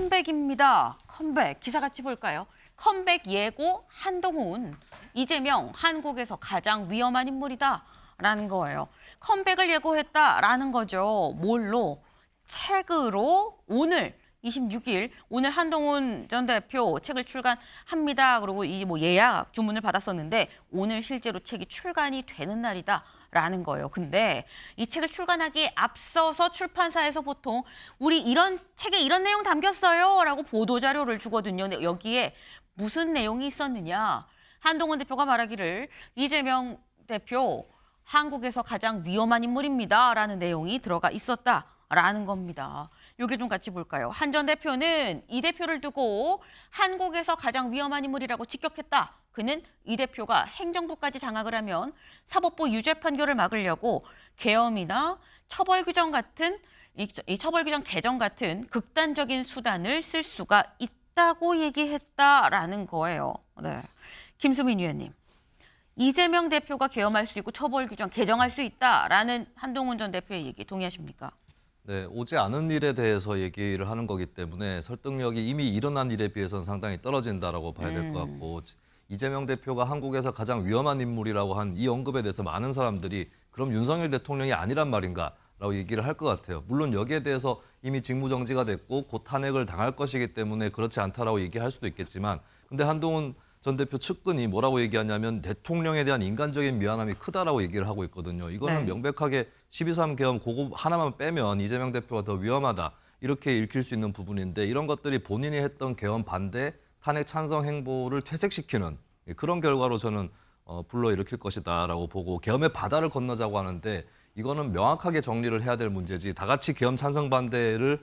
컴백입니다. 컴백. 기사 같이 볼까요? 컴백 예고 한동훈. 이재명 한국에서 가장 위험한 인물이다. 라는 거예요. 컴백을 예고했다라는 거죠. 뭘로? 책으로 오늘 26일 오늘 한동훈 전 대표 책을 출간합니다. 그리고 이 뭐 예약 주문을 받았었는데 오늘 실제로 책이 출간이 되는 날이다라는 거예요. 근데 이 책을 출간하기에 앞서서 출판사에서 보통 우리 이런 책에 이런 내용 담겼어요라고 보도 자료를 주거든요. 근데 여기에 무슨 내용이 있었느냐? 한동훈 대표가 말하기를 이재명 대표 한국에서 가장 위험한 인물입니다라는 내용이 들어가 있었다라는 겁니다. 여기 좀 같이 볼까요? 한 전 대표는 이 대표를 두고 한국에서 가장 위험한 인물이라고 직격했다. 그는 이 대표가 행정부까지 장악을 하면 사법부 유죄 판결을 막으려고 계엄이나 처벌 규정 같은 이 처벌 규정 개정 같은 극단적인 수단을 쓸 수가 있다고 얘기했다라는 거예요. 네, 김수민 위원님. 이재명 대표가 계엄할 수 있고 처벌 규정 개정할 수 있다라는 한동훈 전 대표의 얘기 동의하십니까? 네, 오지 않은 일에 대해서 얘기를 하는 거기 때문에 설득력이 이미 일어난 일에 비해서는 상당히 떨어진다라고 봐야 될 것 같고 이재명 대표가 한국에서 가장 위험한 인물이라고 한 이 언급에 대해서 많은 사람들이 그럼 윤석열 대통령이 아니란 말인가라고 얘기를 할 것 같아요. 물론 여기에 대해서 이미 직무정지가 됐고 곧 탄핵을 당할 것이기 때문에 그렇지 않다라고 얘기할 수도 있겠지만 근데 한동훈 전 대표 측근이 뭐라고 얘기하냐면 대통령에 대한 인간적인 미안함이 크다라고 얘기를 하고 있거든요. 이거는 네. 명백하게 12.3 계엄 그거 하나만 빼면 이재명 대표가 더 위험하다 이렇게 읽힐 수 있는 부분인데 이런 것들이 본인이 했던 계엄 반대, 탄핵 찬성 행보를 퇴색시키는 그런 결과로 저는 불러일으킬 것이다라고 보고 계엄의 바다를 건너자고 하는데 이거는 명확하게 정리를 해야 될 문제지 다 같이 계엄 찬성 반대를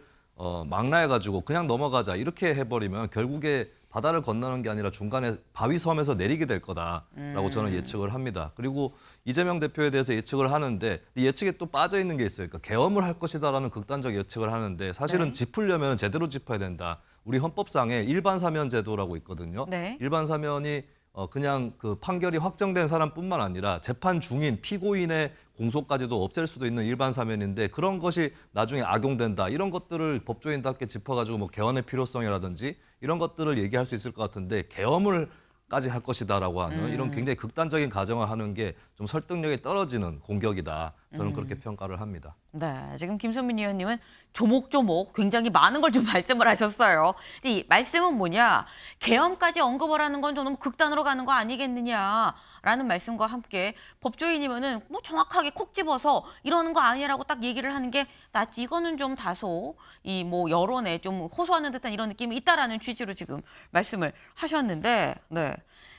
망라해가지고 그냥 넘어가자 이렇게 해버리면 결국에 바다를 건너는 게 아니라 중간에 바위 섬에서 내리게 될 거다라고 저는 예측을 합니다. 그리고 이재명 대표에 대해서 예측을 하는데 이 예측에 또 빠져 있는 게 있어요. 그러니까 계엄을 할 것이다라는 극단적 예측을 하는데 사실은 네. 짚으려면 제대로 짚어야 된다. 우리 헌법상에 일반 사면 제도라고 있거든요. 네. 일반 사면이 그냥 그 판결이 확정된 사람뿐만 아니라 재판 중인 피고인의 공소까지도 없앨 수도 있는 일반 사면인데 그런 것이 나중에 악용된다. 이런 것들을 법조인답게 짚어가지고 뭐 개헌의 필요성이라든지 이런 것들을 얘기할 수 있을 것 같은데 계엄을까지 할 것이다라고 하는 이런 굉장히 극단적인 가정을 하는 게 좀 설득력이 떨어지는 공격이다. 저는 그렇게 평가를 합니다. 네, 지금 김수민 의원님은 조목조목 굉장히 많은 걸 좀 말씀을 하셨어요. 이 말씀은 뭐냐? 계엄까지 언급을 하는 건 좀 너무 극단으로 가는 거 아니겠느냐라는 말씀과 함께 법조인이면은 뭐 정확하게 콕 집어서 이러는 거 아니라고 딱 얘기를 하는 게 낫지. 이거는 좀 다소 이 뭐 여론에 좀 호소하는 듯한 이런 느낌이 있다라는 취지로 지금 말씀을 하셨는데, 네.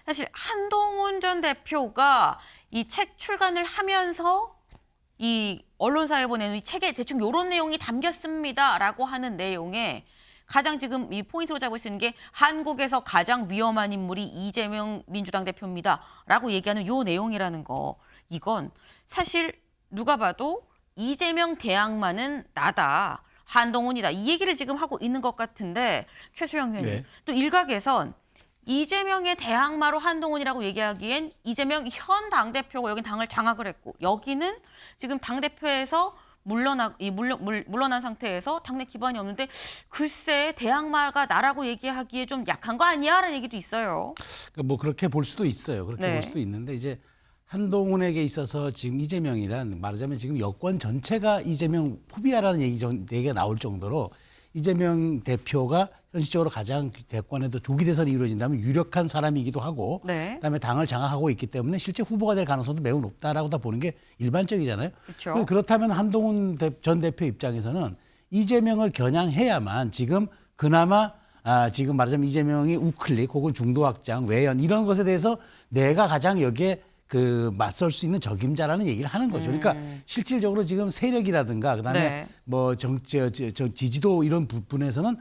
사실 한동훈 전 대표가 이 책 출간을 하면서 이 언론사에 보내는 이 책에 대충 이런 내용이 담겼습니다라고 하는 내용에 가장 지금 이 포인트로 잡을 수 있는 게 한국에서 가장 위험한 인물이 이재명 민주당 대표입니다라고 얘기하는 요 내용이라는 거. 이건 사실 누가 봐도 이재명 대항마는 나다. 한동훈이다. 이 얘기를 지금 하고 있는 것 같은데 최수영 의원님. 네. 또 일각에선 이재명의 대항마로 한동훈이라고 얘기하기엔 이재명 현 당대표가 여긴 당을 장악을 했고 여기는 지금 당대표에서 물러난 상태에서 당내 기반이 없는데 글쎄 대항마가 나라고 얘기하기에 좀 약한 거 아니야? 라는 얘기도 있어요. 그러니까 뭐 그렇게 볼 수도 있어요. 그렇게 네. 볼 수도 있는데 이제 한동훈에게 있어서 지금 이재명이란 말하자면 지금 여권 전체가 이재명 포비아라는 얘기가 나올 정도로 이재명 대표가 현실적으로 가장 대권에도 조기 대선이 이루어진다면 유력한 사람이기도 하고 네. 그다음에 당을 장악하고 있기 때문에 실제 후보가 될 가능성도 매우 높다라고 다 보는 게 일반적이잖아요. 그렇죠. 그렇다면 한동훈 전 대표 입장에서는 이재명을 겨냥해야만 지금 그나마 지금 말하자면 이재명이 우클릭 혹은 중도 확장, 외연 이런 것에 대해서 내가 가장 여기에 맞설 수 있는 적임자라는 얘기를 하는 거죠. 그러니까 실질적으로 지금 세력이라든가 그다음에 네. 뭐 지지도 이런 부분에서는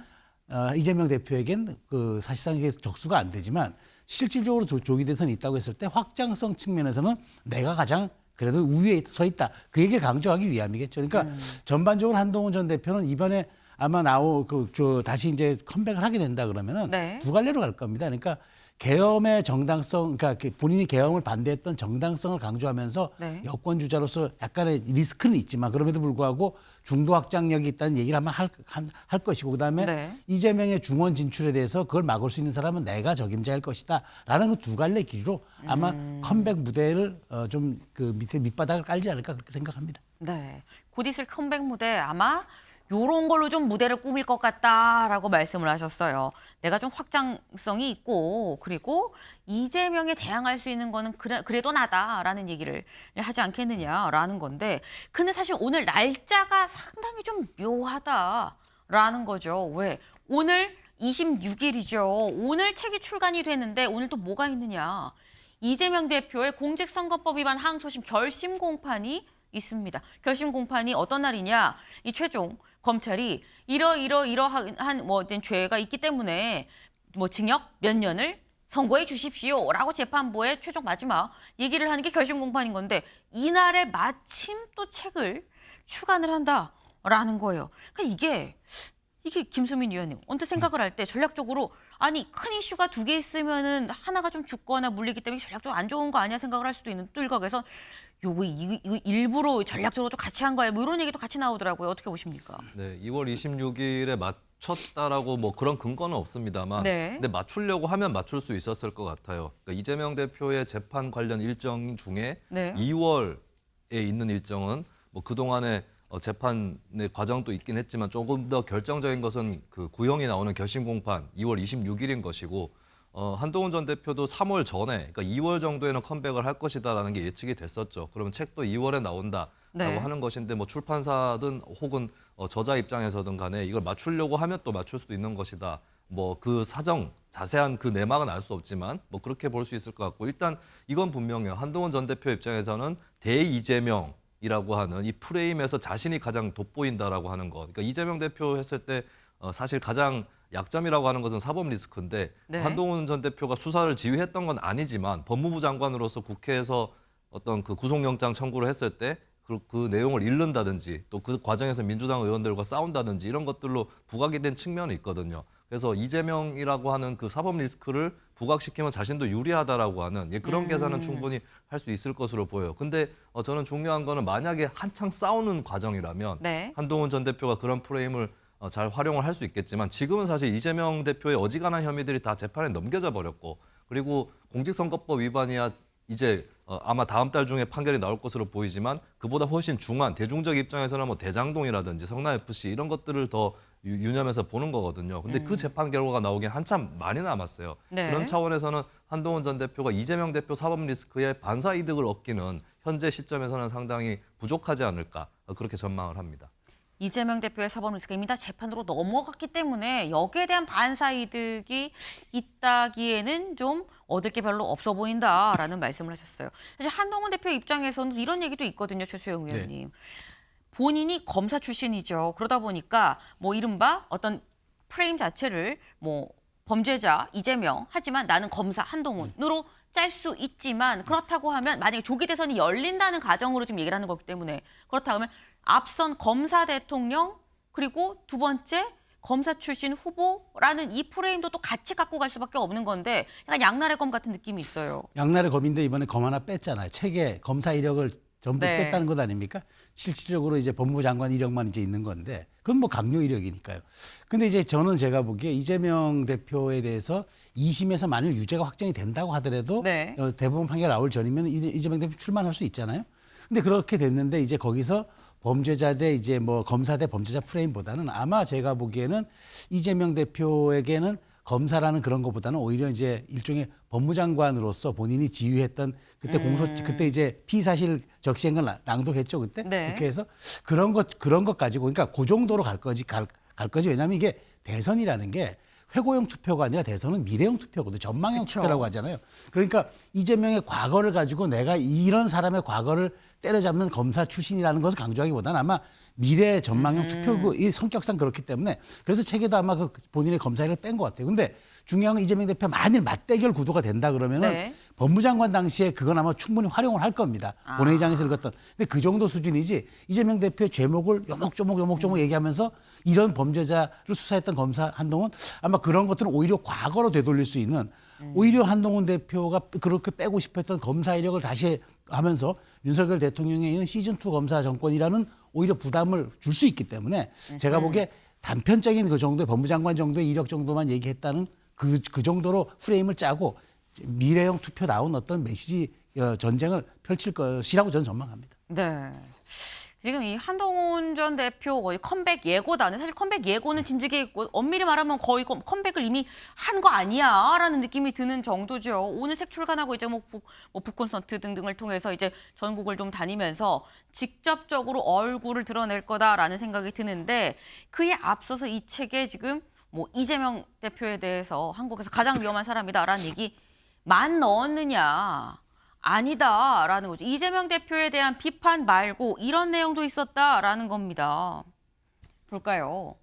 이재명 대표에겐 사실상 이게 적수가 안 되지만 실질적으로 조기 대선이 있다고 했을 때 확장성 측면에서는 내가 가장 그래도 우위에 서 있다. 그 얘기를 강조하기 위함이겠죠. 그러니까 전반적으로 한동훈 전 대표는 이번에 아마 다시 이제 컴백을 하게 된다 그러면은 네. 두 갈래로 갈 겁니다. 그러니까 계엄의 정당성, 그러니까 본인이 계엄을 반대했던 정당성을 강조하면서 네. 여권 주자로서 약간의 리스크는 있지만 그럼에도 불구하고 중도 확장력이 있다는 얘기를 아마 할 것이고 그다음에 네. 이재명의 중원 진출에 대해서 그걸 막을 수 있는 사람은 내가 적임자일 것이다라는 그 두 갈래 길로 아마 컴백 무대를 좀 그 밑에 밑바닥을 깔지 않을까 그렇게 생각합니다. 네. 곧 있을 컴백 무대 아마 요런 걸로 좀 무대를 꾸밀 것 같다라고 말씀을 하셨어요. 내가 좀 확장성이 있고 그리고 이재명에 대항할 수 있는 거는 그래도 나다라는 얘기를 하지 않겠느냐라는 건데 근데 사실 오늘 날짜가 상당히 좀 묘하다라는 거죠. 왜? 오늘 26일이죠. 오늘 책이 출간이 되는데 오늘 또 뭐가 있느냐. 이재명 대표의 공직선거법 위반 항소심 결심 공판이 있습니다. 결심 공판이 어떤 날이냐? 이 최종 검찰이 이러한 뭐 어떤 죄가 있기 때문에 뭐 징역 몇 년을 선고해 주십시오라고 재판부에 최종 마지막 얘기를 하는 게 결심 공판인 건데 이날에 마침 또 책을 출간을 한다라는 거예요. 그러니까 이게 김수민 의원님 언뜻 생각을 할 때 전략적으로 아니 큰 이슈가 두 개 있으면은 하나가 좀 죽거나 물리기 때문에 전략적으로 안 좋은 거 아니야 생각을 할 수도 있는 또 일각에서 이거 일부러 전략적으로 좀 같이 한 거야 뭐 이런 얘기도 같이 나오더라고요. 어떻게 보십니까? 네, 2월 26일에 맞췄다라고 뭐 그런 근거는 없습니다만 네. 근데 맞추려고 하면 맞출 수 있었을 것 같아요. 그러니까 이재명 대표의 재판 관련 일정 중에 네. 2월에 있는 일정은 뭐 그동안에 재판의 과정도 있긴 했지만 조금 더 결정적인 것은 그 구형이 나오는 결심 공판 2월 26일인 것이고 한동훈 전 대표도 3월 전에 그러니까 2월 정도에는 컴백을 할 것이다라는 게 예측이 됐었죠. 그러면 책도 2월에 나온다라고 네. 하는 것인데 뭐 출판사든 혹은 저자 입장에서든 간에 이걸 맞추려고 하면 또 맞출 수도 있는 것이다. 뭐 그 사정 자세한 그 내막은 알 수 없지만 뭐 그렇게 볼 수 있을 것 같고 일단 이건 분명해요. 한동훈 전 대표 입장에서는 대이재명 이라고 하는 이 프레임에서 자신이 가장 돋보인다라고 하는 것. 그러니까 이재명 대표 했을 때 사실 가장 약점이라고 하는 것은 사법 리스크인데 네. 한동훈 전 대표가 수사를 지휘했던 건 아니지만 법무부 장관으로서 국회에서 어떤 그 구속영장 청구를 했을 때 그 내용을 잃는다든지 또 그 과정에서 민주당 의원들과 싸운다든지 이런 것들로 부각이 된 측면이 있거든요. 그래서 이재명이라고 하는 그 사법 리스크를 부각시키면 자신도 유리하다라고 하는 그런 계산은 충분히 할 수 있을 것으로 보여요. 근데 저는 중요한 거는 만약에 한창 싸우는 과정이라면 네. 한동훈 전 대표가 그런 프레임을 잘 활용을 할 수 있겠지만 지금은 사실 이재명 대표의 어지간한 혐의들이 다 재판에 넘겨져 버렸고 그리고 공직선거법 위반이야 이제 아마 다음 달 중에 판결이 나올 것으로 보이지만 그보다 훨씬 중한 대중적 입장에서는 뭐 대장동이라든지 성남FC 이런 것들을 더 유념해서 보는 거거든요. 근데 그 재판 결과가 나오긴 한참 많이 남았어요. 네. 그런 차원에서는 한동훈 전 대표가 이재명 대표 사법 리스크에 반사 이득을 얻기는 현재 시점에서는 상당히 부족하지 않을까 그렇게 전망을 합니다. 이재명 대표의 사법 리스크가 이미 다 재판으로 넘어갔기 때문에 여기에 대한 반사 이득이 있다기에는 좀 얻을 게 별로 없어 보인다라는 말씀을 하셨어요. 사실 한동훈 대표 입장에서는 이런 얘기도 있거든요, 최수영 의원님. 본인이 검사 출신이죠. 그러다 보니까 뭐 이른바 어떤 프레임 자체를 뭐 범죄자 이재명 하지만 나는 검사 한동훈으로 짤 수 있지만 그렇다고 하면 만약에 조기 대선이 열린다는 가정으로 지금 얘기를 하는 거기 때문에 그렇다고 하면 앞선 검사 대통령 그리고 두 번째 검사 출신 후보라는 이 프레임도 또 같이 갖고 갈 수밖에 없는 건데 약간 양날의 검 같은 느낌이 있어요. 양날의 검인데 이번에 검 하나 뺐잖아요. 책에 검사 이력을 전부 네. 뺐다는 것 아닙니까? 실질적으로 이제 법무부 장관 이력만 이제 있는 건데 그건 뭐 강요 이력이니까요. 근데 이제 저는 제가 보기에 이재명 대표에 대해서 2심에서 만일 유죄가 확정이 된다고 하더라도 네. 대법원 판결 나올 전이면 이재명 대표 출마할 수 있잖아요. 근데 그렇게 됐는데 이제 거기서 범죄자 대 이제 뭐 검사 대 범죄자 프레임보다는 아마 제가 보기에는 이재명 대표에게는 검사라는 그런 것보다는 오히려 이제 일종의 법무장관으로서 본인이 지휘했던 그때 그때 이제 피사실 적시한 걸 낭독했죠 그때 네. 국회에서 그런 것 가지고 그러니까 그 정도로 갈 거지 왜냐하면 이게 대선이라는 게 회고형 투표가 아니라 대선은 미래형 투표거든요. 전망형 그쵸. 투표라고 하잖아요. 그러니까 이재명의 과거를 가지고 내가 이런 사람의 과거를 때려잡는 검사 출신이라는 것을 강조하기보다는 아마 미래 전망형 투표고 이 성격상 그렇기 때문에 그래서 책에도 아마 그 본인의 검사 일을 뺀 것 같아요. 근데 중요한 건 이재명 대표 만일 맞대결 구도가 된다 그러면은 네. 법무장관 당시에 그건 아마 충분히 활용을 할 겁니다. 본회의장에서 읽었던. 근데 그 정도 수준이지 이재명 대표의 죄목을 요목조목 얘기하면서 이런 범죄자를 수사했던 검사 한동훈 아마 그런 것들은 오히려 과거로 되돌릴 수 있는 오히려 한동훈 대표가 그렇게 빼고 싶었던 검사 이력을 다시 하면서 윤석열 대통령에 이은 시즌2 검사 정권이라는 오히려 부담을 줄 수 있기 때문에 제가 보기에 단편적인 그 정도의 법무장관 정도의 이력 정도만 얘기했다는 그 정도로 프레임을 짜고 미래형 투표 나온 어떤 메시지 전쟁을 펼칠 것이라고 저는 전망합니다. 네. 지금 이 한동훈 전 대표 거의 컴백 예고다는 사실 컴백 예고는 진즉에 있고 엄밀히 말하면 거의 컴백을 이미 한 거 아니야라는 느낌이 드는 정도죠. 오늘 책 출간하고 이제 뭐 북콘서트 등등을 통해서 이제 전국을 좀 다니면서 직접적으로 얼굴을 드러낼 거다라는 생각이 드는데 그에 앞서서 이 책에 지금 뭐 이재명 대표에 대해서 한국에서 가장 위험한 사람이다라는 얘기만 넣었느냐. 아니다라는 거죠. 이재명 대표에 대한 비판 말고 이런 내용도 있었다라는 겁니다. 볼까요?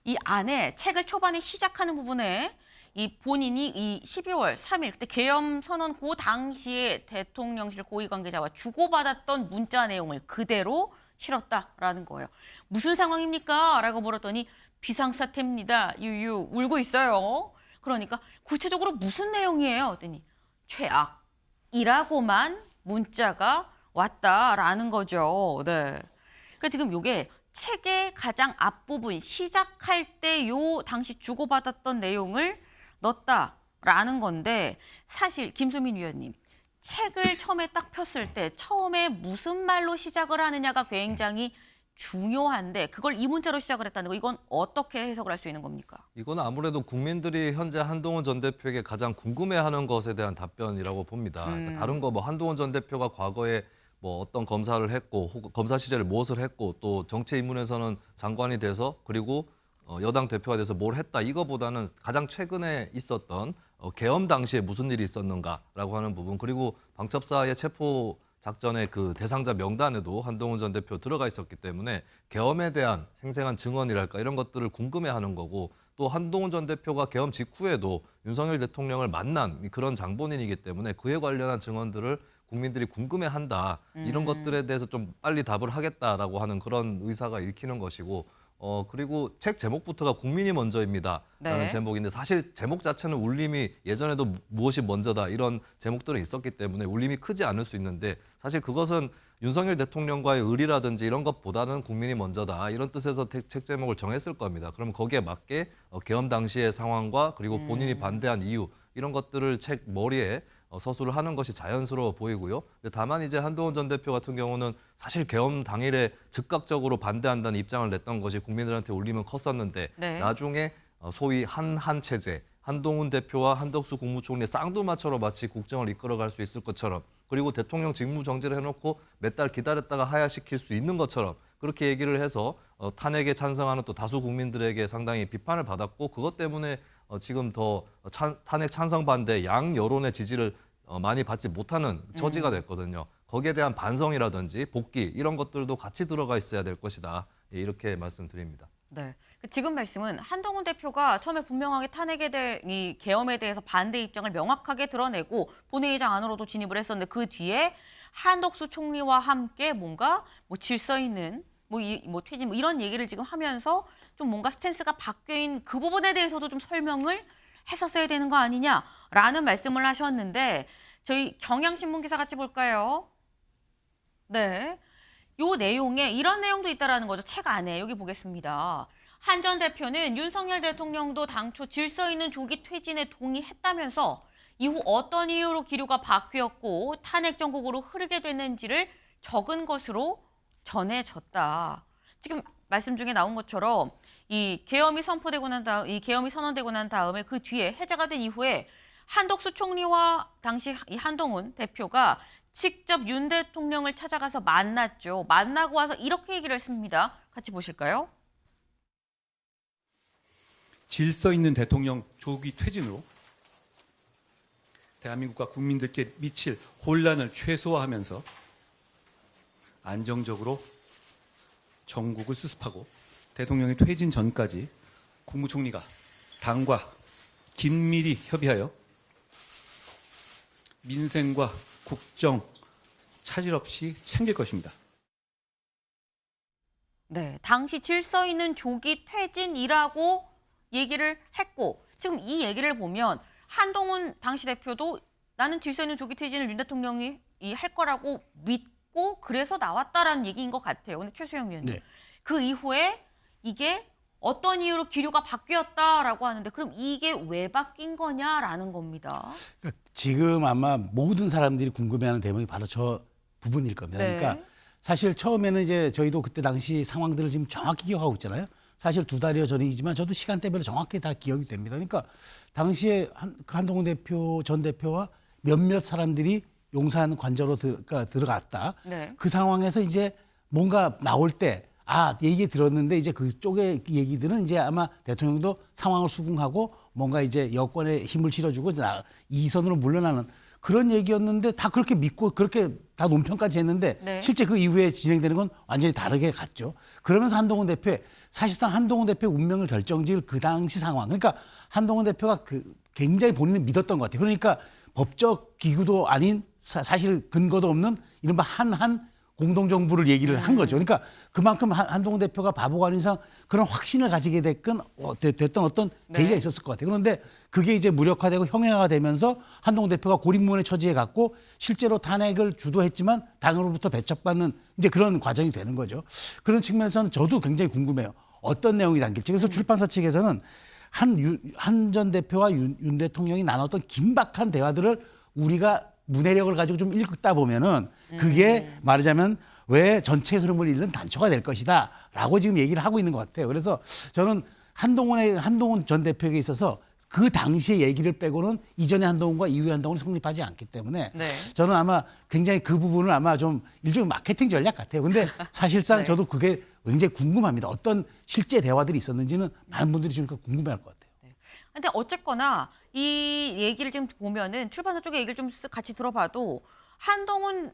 이 안에 책을 초반에 시작하는 부분에 이 본인이 이 12월 3일 그때 계엄 선언 그 당시에 대통령실 고위 관계자와 주고받았던 문자 내용을 그대로 실었다라는 거예요. 무슨 상황입니까? 라고 물었더니 비상사태입니다. 유유 울고 있어요. 그러니까 구체적으로 무슨 내용이에요? 했더니 최악. 이라고만 문자가 왔다라는 거죠. 네. 그러니까 지금 이게 책의 가장 앞부분 시작할 때 요 당시 주고받았던 내용을 넣었다라는 건데 사실 김수민 위원님 책을 처음에 딱 폈을 때 처음에 무슨 말로 시작을 하느냐가 굉장히 중요한데 그걸 이 문자로 시작을 했다는 거 이건 어떻게 해석을 할 수 있는 겁니까? 이거는 아무래도 국민들이 현재 한동훈 전 대표에게 가장 궁금해하는 것에 대한 답변이라고 봅니다. 그러니까 다른 거 뭐 한동훈 전 대표가 과거에 뭐 어떤 검사를 했고 혹은 검사 시절에 무엇을 했고 또 정치 입문에서는 장관이 돼서 그리고 여당 대표가 돼서 뭘 했다 이거보다는 가장 최근에 있었던 계엄 당시에 무슨 일이 있었는가라고 하는 부분 그리고 방첩사의 체포 작전의 그 대상자 명단에도 한동훈 전 대표 들어가 있었기 때문에 계엄에 대한 생생한 증언이랄까 이런 것들을 궁금해하는 거고 또 한동훈 전 대표가 계엄 직후에도 윤석열 대통령을 만난 그런 장본인이기 때문에 그에 관련한 증언들을 국민들이 궁금해한다 이런 것들에 대해서 좀 빨리 답을 하겠다라고 하는 그런 의사가 읽히는 것이고 그리고 책 제목부터가 국민이 먼저입니다라는 네. 제목인데 사실 제목 자체는 울림이 예전에도 무엇이 먼저다 이런 제목들은 있었기 때문에 울림이 크지 않을 수 있는데 사실 그것은 윤석열 대통령과의 의리라든지 이런 것보다는 국민이 먼저다 이런 뜻에서 책 제목을 정했을 겁니다. 그럼 거기에 맞게 계엄 당시의 상황과 그리고 본인이 반대한 이유 이런 것들을 책 머리에 서술을 하는 것이 자연스러워 보이고요. 다만 이제 한동훈 전 대표 같은 경우는 사실 계엄 당일에 즉각적으로 반대한다는 입장을 냈던 것이 국민들한테 울림은 컸었는데 네. 나중에 소위 한한 체제, 한동훈 대표와 한덕수 국무총리 쌍두마처럼 마치 국정을 이끌어갈 수 있을 것처럼 그리고 대통령 직무 정지를 해놓고 몇 달 기다렸다가 하야시킬 수 있는 것처럼 그렇게 얘기를 해서 탄핵에 찬성하는 또 다수 국민들에게 상당히 비판을 받았고 그것 때문에 지금 더 탄핵 찬성 반대 양 여론의 지지를 많이 받지 못하는 처지가 됐거든요. 거기에 대한 반성이라든지 복귀 이런 것들도 같이 들어가 있어야 될 것이다. 이렇게 말씀드립니다. 네. 지금 말씀은 한동훈 대표가 처음에 분명하게 탄핵에 대해 이 계엄에 대해서 반대 입장을 명확하게 드러내고 본회의장 안으로도 진입을 했었는데 그 뒤에 한덕수 총리와 함께 뭔가 뭐 질서 있는 뭐 퇴진 뭐 이런 얘기를 지금 하면서 좀 뭔가 스탠스가 바뀐 그 부분에 대해서도 좀 설명을 했었어야 되는 거 아니냐라는 말씀을 하셨는데 저희 경향신문 기사 같이 볼까요? 네. 요 내용에 이런 내용도 있다라는 거죠. 책 안에 여기 보겠습니다. 한 전 대표는 윤석열 대통령도 당초 질서 있는 조기 퇴진에 동의했다면서 이후 어떤 이유로 기류가 바뀌었고 탄핵 정국으로 흐르게 됐는지를 적은 것으로 전해졌다. 지금 말씀 중에 나온 것처럼 이 계엄이 선포되고 난 다음, 이 계엄이 선언되고 난 다음에 그 뒤에 해제가 된 이후에 한덕수 총리와 당시 이 한동훈 대표가 직접 윤 대통령을 찾아가서 만났죠. 만나고 와서 이렇게 얘기를 했습니다. 같이 보실까요? 질서 있는 대통령 조기 퇴진으로 대한민국과 국민들께 미칠 혼란을 최소화하면서 안정적으로 정국을 수습하고 대통령의 퇴진 전까지 국무총리가 당과 긴밀히 협의하여 민생과 국정 차질 없이 챙길 것입니다. 네, 당시 질서 있는 조기 퇴진이라고 얘기를 했고 지금 이 얘기를 보면 한동훈 당시 대표도 나는 질서 있는 조기 퇴진을 윤 대통령이 할 거라고 믿고 그래서 나왔다라는 얘기인 것 같아요. 근데 최수영 위원님, 네. 그 이후에 이게 어떤 이유로 기류가 바뀌었다라고 하는데 그럼 이게 왜 바뀐 거냐라는 겁니다. 그러니까 지금 아마 모든 사람들이 궁금해하는 대목이 바로 저 부분일 겁니다. 네. 그러니까 사실 처음에는 이제 저희도 그때 당시 상황들을 지금 정확히 기억하고 있잖아요. 사실 2달여 전이지만 저도 시간대별로 정확히 다 기억이 됩니다. 그러니까 당시에 한동훈 대표 전 대표와 몇몇 사람들이 용산 관저로 들어갔다. 네. 그 상황에서 이제 뭔가 나올 때 얘기 들었는데 이제 그쪽의 얘기들은 이제 아마 대통령도 상황을 수긍하고 뭔가 이제 여권에 힘을 실어주고 이 선으로 물러나는 그런 얘기였는데 다 그렇게 믿고 그렇게 다 논평까지 했는데 네. 실제 그 이후에 진행되는 건 완전히 다르게 갔죠. 그러면서 한동훈 대표의 사실상 한동훈 대표의 운명을 결정지을 그 당시 상황. 그러니까 한동훈 대표가 굉장히 본인을 믿었던 것 같아요. 그러니까 법적 기구도 아닌 사실 근거도 없는 이른바 한한 공동정부를 얘기를 한 거죠. 그러니까 그만큼 한동훈 대표가 바보가 아닌 이상 그런 확신을 가지게 됐던 어떤 계기가 있었을 것 같아요. 그런데 그게 이제 무력화되고 형해화가 되면서 한동훈 대표가 고립문의 처지에 갔고 실제로 탄핵을 주도했지만 당으로부터 배척받는 이제 그런 과정이 되는 거죠. 그런 측면에서는 저도 굉장히 궁금해요. 어떤 내용이 담길지. 그래서 출판사 측에서는 한 전 대표와 윤 대통령이 나눴던 긴박한 대화들을 우리가 문해력을 가지고 좀 읽다 보면은 그게 말하자면 왜 전체 흐름을 잃는 단초가 될 것이다라고 지금 얘기를 하고 있는 것 같아요. 그래서 저는 한동훈 전 대표에게 있어서 그 당시의 얘기를 빼고는 이전의 한동훈과 이후의 한동훈은 성립하지 않기 때문에 네. 저는 아마 굉장히 그 부분을 아마 좀 일종의 마케팅 전략 같아요. 근데 사실상 네. 저도 그게 굉장히 궁금합니다. 어떤 실제 대화들이 있었는지는 많은 분들이 좀 궁금해할 것 같아요. 근데 어쨌거나 이 얘기를 지금 보면은 출판사 쪽의 얘기를 좀 같이 들어봐도 한동훈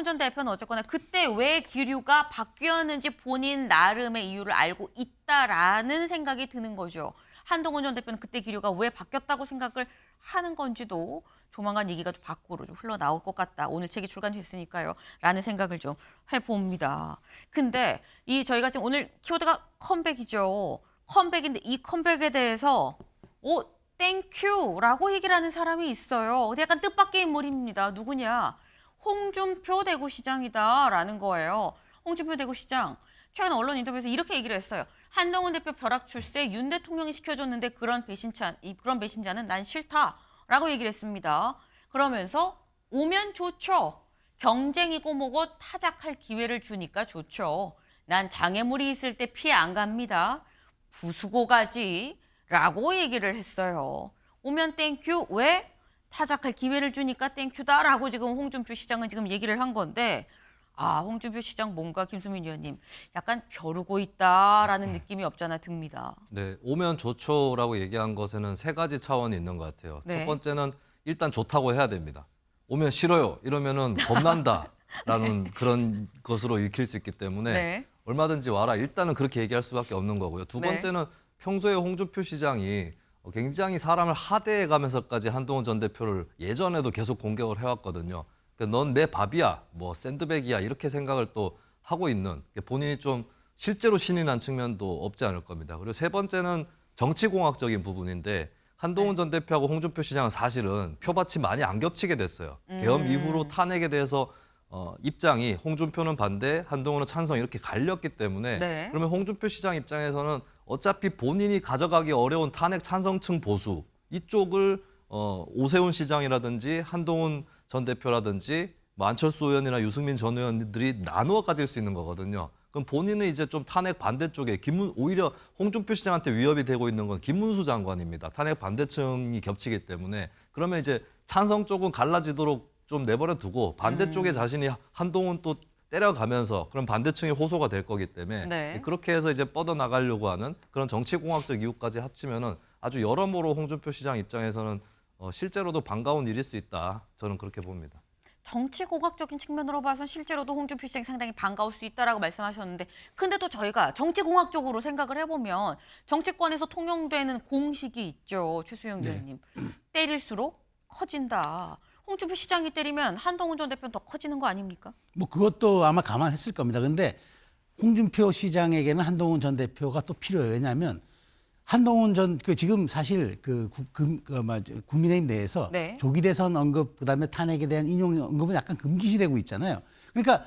전 대표는 어쨌거나 그때 왜 기류가 바뀌었는지 본인 나름의 이유를 알고 있다라는 생각이 드는 거죠. 한동훈 전 대표는 그때 기류가 왜 바뀌었다고 생각을 하는 건지도 조만간 얘기가 좀 밖으로 좀 흘러나올 것 같다. 오늘 책이 출간됐으니까요. 라는 생각을 좀 해봅니다. 근데 저희가 지금 오늘 키워드가 컴백이죠. 컴백인데 이 컴백에 대해서 땡큐라고 얘기를 하는 사람이 있어요. 근데 약간 뜻밖의 인물입니다. 누구냐? 홍준표 대구시장이다라는 거예요. 홍준표 대구시장 최근 언론 인터뷰에서 이렇게 얘기를 했어요. 한동훈 대표 벼락 출세 윤 대통령이 시켜줬는데 그런 배신자는 난 싫다라고 얘기를 했습니다. 그러면서 오면 좋죠. 경쟁이고 뭐고 타작할 기회를 주니까 좋죠. 난 장애물이 있을 때 피해 안 갑니다. 부수고 가지라고 얘기를 했어요. 오면 땡큐, 왜? 타작할 기회를 주니까 땡큐다라고 지금 홍준표 시장은 지금 얘기를 한 건데 홍준표 시장 뭔가 김수민 의원님 약간 벼르고 있다라는 느낌이 없잖아 듭니다. 네, 오면 좋죠라고 얘기한 것에는 3가지 차원이 있는 것 같아요. 네. 첫 번째는 일단 좋다고 해야 됩니다. 오면 싫어요 이러면은 겁난다라는 그런 것으로 읽힐 수 있기 때문에 네. 얼마든지 와라. 일단은 그렇게 얘기할 수밖에 없는 거고요. 두 네. 번째는 평소에 홍준표 시장이 굉장히 사람을 하대해 가면서까지 한동훈 전 대표를 예전에도 계속 공격을 해왔거든요. 넌 내 밥이야, 뭐 샌드백이야 이렇게 생각을 또 하고 있는 본인이 좀 실제로 신이 난 측면도 없지 않을 겁니다. 그리고 세 번째는 정치공학적인 부분인데 한동훈 전 대표하고 홍준표 시장은 사실은 표밭이 많이 안 겹치게 됐어요. 계엄 이후로 탄핵에 대해서 입장이 홍준표는 반대, 한동훈은 찬성 이렇게 갈렸기 때문에 네. 그러면 홍준표 시장 입장에서는 어차피 본인이 가져가기 어려운 탄핵 찬성층 보수 이쪽을 오세훈 시장이라든지 한동훈 전 대표라든지 뭐 안철수 의원이나 유승민 전 의원들이 나누어 가질 수 있는 거거든요. 그럼 본인은 이제 좀 탄핵 반대쪽에 오히려 홍준표 시장한테 위협이 되고 있는 건 김문수 장관입니다. 탄핵 반대층이 겹치기 때문에 그러면 이제 찬성 쪽은 갈라지도록 좀 내버려 두고 반대쪽에 자신이 한동훈 또 때려가면서 그런 반대층이 호소가 될 거기 때문에 네. 그렇게 해서 이제 뻗어나가려고 하는 그런 정치공학적 이유까지 합치면은 아주 여러모로 홍준표 시장 입장에서는 실제로도 반가운 일일 수 있다. 저는 그렇게 봅니다. 정치공학적인 측면으로 봐선 실제로도 홍준표 시장이 상당히 반가울 수 있다라고 말씀하셨는데 근데 또 저희가 정치공학적으로 생각을 해보면 정치권에서 통용되는 공식이 있죠. 최수영 의원님. 때릴수록 커진다. 홍준표 시장이 때리면 한동훈 전 대표는 더 커지는 거 아닙니까? 뭐 그것도 아마 감안했을 겁니다. 그런데 홍준표 시장에게는 한동훈 전 대표가 또 필요해요. 왜냐하면 한동훈 전 지금 사실 국민의힘 내에서 네. 조기 대선 언급 그다음에 탄핵에 대한 인용 언급은 약간 금기시되고 있잖아요. 그러니까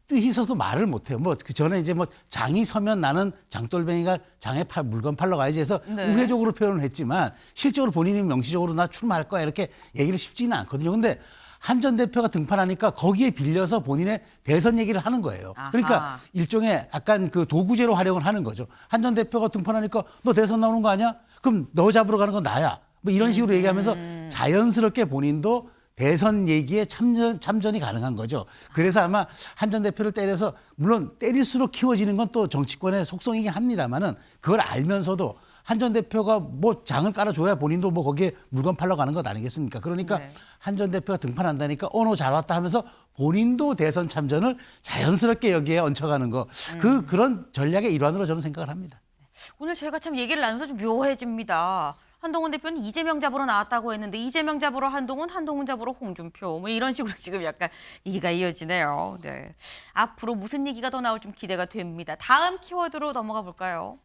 뜻이 있어서 말을 못 해요. 뭐 그 전에 이제 뭐 장이 서면 나는 장돌뱅이가 장에 물건 팔러 가야지 해서 네. 우회적으로 표현을 했지만 실적으로 본인이 명시적으로 나 출마할 거야 이렇게 얘기를 쉽지는 않거든요. 근데 한 전 대표가 등판하니까 거기에 빌려서 본인의 대선 얘기를 하는 거예요. 아하. 그러니까 일종의 약간 그 도구제로 활용을 하는 거죠. 한 전 대표가 등판하니까 너 대선 나오는 거 아니야? 그럼 너 잡으러 가는 건 나야. 뭐 이런 식으로 얘기하면서 자연스럽게 본인도 대선 얘기에 참전이 가능한 거죠. 그래서 아마 한 전 대표를 때려서 물론 때릴수록 키워지는 건 또 정치권의 속성이긴 합니다만은 그걸 알면서도 한 전 대표가 뭐 장을 깔아줘야 본인도 뭐 거기에 물건 팔러 가는 것 아니겠습니까? 그러니까 네. 한 전 대표가 등판한다니까 너 잘 왔다 하면서 본인도 대선 참전을 자연스럽게 여기에 얹혀가는 거. 그런 전략의 일환으로 저는 생각을 합니다. 오늘 저희가 참 얘기를 나누면서 좀 묘해집니다. 한동훈 대표는 이재명 잡으러 나왔다고 했는데 이재명 잡으러 한동훈, 한동훈 잡으러 홍준표 뭐 이런 식으로 지금 약간 얘기가 이어지네요. 네. 앞으로 무슨 얘기가 더 나올지 좀 기대가 됩니다. 다음 키워드로 넘어가 볼까요?